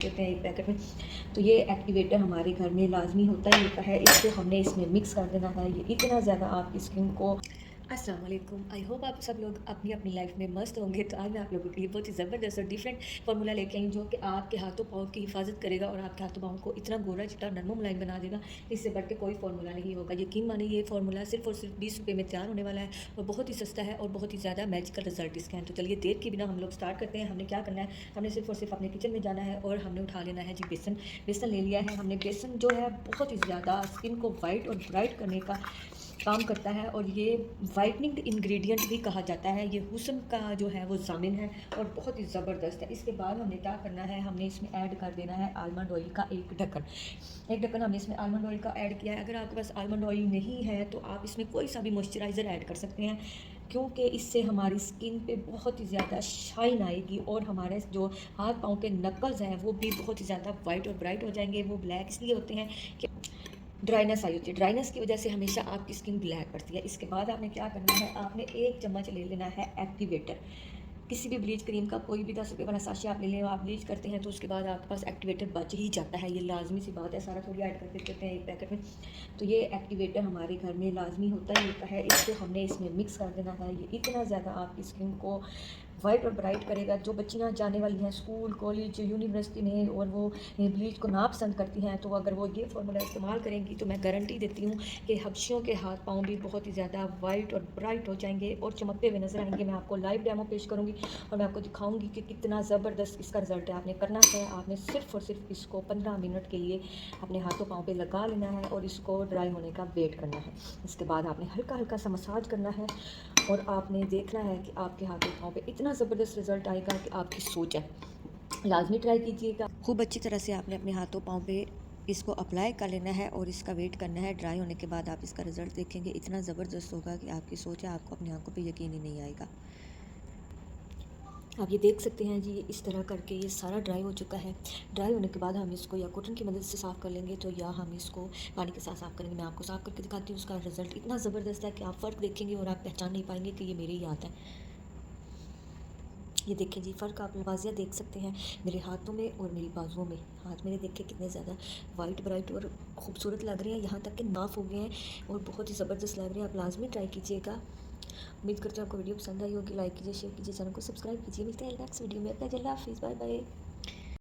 देते हैं एक पैकेट में। तो ये एक्टिवेटर हमारे घर में लाजमी होता ही होता है। इसको हमने इसमें मिक्स कर देना है। ये इतना ज़्यादा आपकी स्किन को अस्सलाम वालेकुम। आई होप आप सब लोग अपनी अपनी लाइफ में मस्त होंगे। तो आज मैं आप लोगों के लिए बहुत ही ज़बरदस्त और डिफरेंट फार्मूला लेके आई जो कि आपके हाथों पाँव की हिफाजत करेगा और आपके हाथों पाँव को इतना गोरा चिट्टा नरम मुलायम बना देगा। इससे बढ़ के कोई फार्मूला नहीं होगा। यकीन मानिए ये फार्मूला सिर्फ और सिर्फ 20 रुपये में तैयार होने वाला है और बहुत ही सस्ता है और बहुत ही ज़्यादा मैजिकल रिजल्ट इसके हैं। तो चलिए देर के बिना हम लोग स्टार्ट करते हैं। हमने क्या करना है, हमने सिर्फ और सिर्फ अपने किचन में जाना है और हमने उठा लेना है जी बेसन। बेसन ले लिया है हमने। बेसन जो है बहुत ही ज़्यादा स्किन को वाइट और ब्राइट करने का काम करता है और ये वाइटनिंग इंग्रेडिएंट भी कहा जाता है। ये हुस्न का जो है वो ज़ामिन है और बहुत ही ज़बरदस्त है। इसके बाद हमने क्या करना है, हमने इसमें ऐड कर देना है आलमंड ऑयल का एक ढक्कन। एक ढक्कन हमने इसमें आलमंड ऑयल का ऐड किया है। अगर आपके पास आलमंड ऑयल नहीं है तो आप इसमें कोई सा भी मॉइस्चराइज़र ऐड कर सकते हैं, क्योंकि इससे हमारी स्किन पे बहुत ही ज़्यादा शाइन आएगी और हमारे जो हाथ पाँव के नकल्स हैं वो भी बहुत ही ज़्यादा वाइट और ब्राइट हो जाएंगे। वो ब्लैक इसलिए होते हैं कि ड्राइनेस आई होती है। ड्राइनेस की वजह से हमेशा आपकी स्किन ब्लैक पड़ती है। इसके बाद आपने क्या करना है, आपने 1 चम्मच ले लेना है एक्टिवेटर। किसी भी ब्लीच क्रीम का कोई भी 10 रुपये वाला साशे आप ले लें, आप ब्लीच करते हैं तो उसके बाद आपके पास एक्टिवेटर बच ही जाता है। ये लाजमी सी बात है। सारा थोड़ी ऐड करके देते हैं एक पैकेट में। तो ये एक्टिवेटर हमारे घर में लाजमी होता ही होता है। इसको हमने इसमें मिक्स कर देना है। ये इतना ज़्यादा आपकी स्किन को वाइट और ब्राइट करेगा। जो बच्चियाँ जाने वाली हैं स्कूल, कॉलेज, यूनिवर्सिटी में और वो ब्लीच को ना पसंद करती हैं, तो अगर वो ये फार्मूला इस्तेमाल करेंगी तो मैं गारंटी देती हूँ कि हबशियों के हाथ पाँव भी बहुत ही ज़्यादा वाइट और ब्राइट हो जाएंगे और चमकते हुए नजर आएंगे। मैं आपको लाइव डेमो पेश करूँगी और मैं आपको दिखाऊंगी कि कितना ज़बरदस्त इसका रिजल्ट है। आपने करना है, आपने सिर्फ और सिर्फ इसको 15 मिनट के लिए अपने हाथों पाँव पे लगा लेना है और इसको ड्राई होने का वेट करना है। इसके बाद आपने हल्का हल्का सा मसाज करना है और आपने देखना है कि आपके हाथों पाँव पे इतना ज़बरदस्त रिजल्ट आएगा कि आपकी सोच है। लाजमी ट्राई कीजिएगा। खूब अच्छी तरह से आपने अपने हाथों पाँव पे इसको अप्लाई कर लेना है और इसका वेट करना है। ड्राई होने के बाद आप इसका रिज़ल्ट देखेंगे, इतना ज़बरदस्त होगा कि आपकी सोच है, आपको अपनी आंखों पे यकीन ही नहीं आएगा। आप ये देख सकते हैं जी, इस तरह करके ये सारा ड्राई हो चुका है। ड्राई होने के बाद हम इसको या कॉटन की मदद से साफ़ कर लेंगे तो या हम इसको पानी के साथ साफ़ करेंगे। मैं आपको साफ़ करके दिखाती हूँ। उसका रिज़ल्ट इतना ज़बरदस्त है कि आप फ़र्क देखेंगे और आप पहचान नहीं पाएंगे कि ये मेरे ही हाथ है। ये देखें जी, फ़र्क आप वाज़िया देख सकते हैं मेरे हाथों में और मेरी बाजुओं में। हाथ मेरे देखें कितने ज़्यादा वाइट ब्राइट और खूबसूरत लग रहे हैं, यहाँ तक कि नाफ हो गए हैं और बहुत ही ज़बरदस्त लग रहे हैं। आप लाजमी ट्राई कीजिएगा। उम्मीद करते हैं आपको वीडियो पसंद आई होगी। लाइक कीजिए, शेयर कीजिए, चैनल को सब्सक्राइब कीजिए। मिलते हैं नेक्स्ट वीडियो में। अपना अल्लाह हाफिज़, बाय बाय।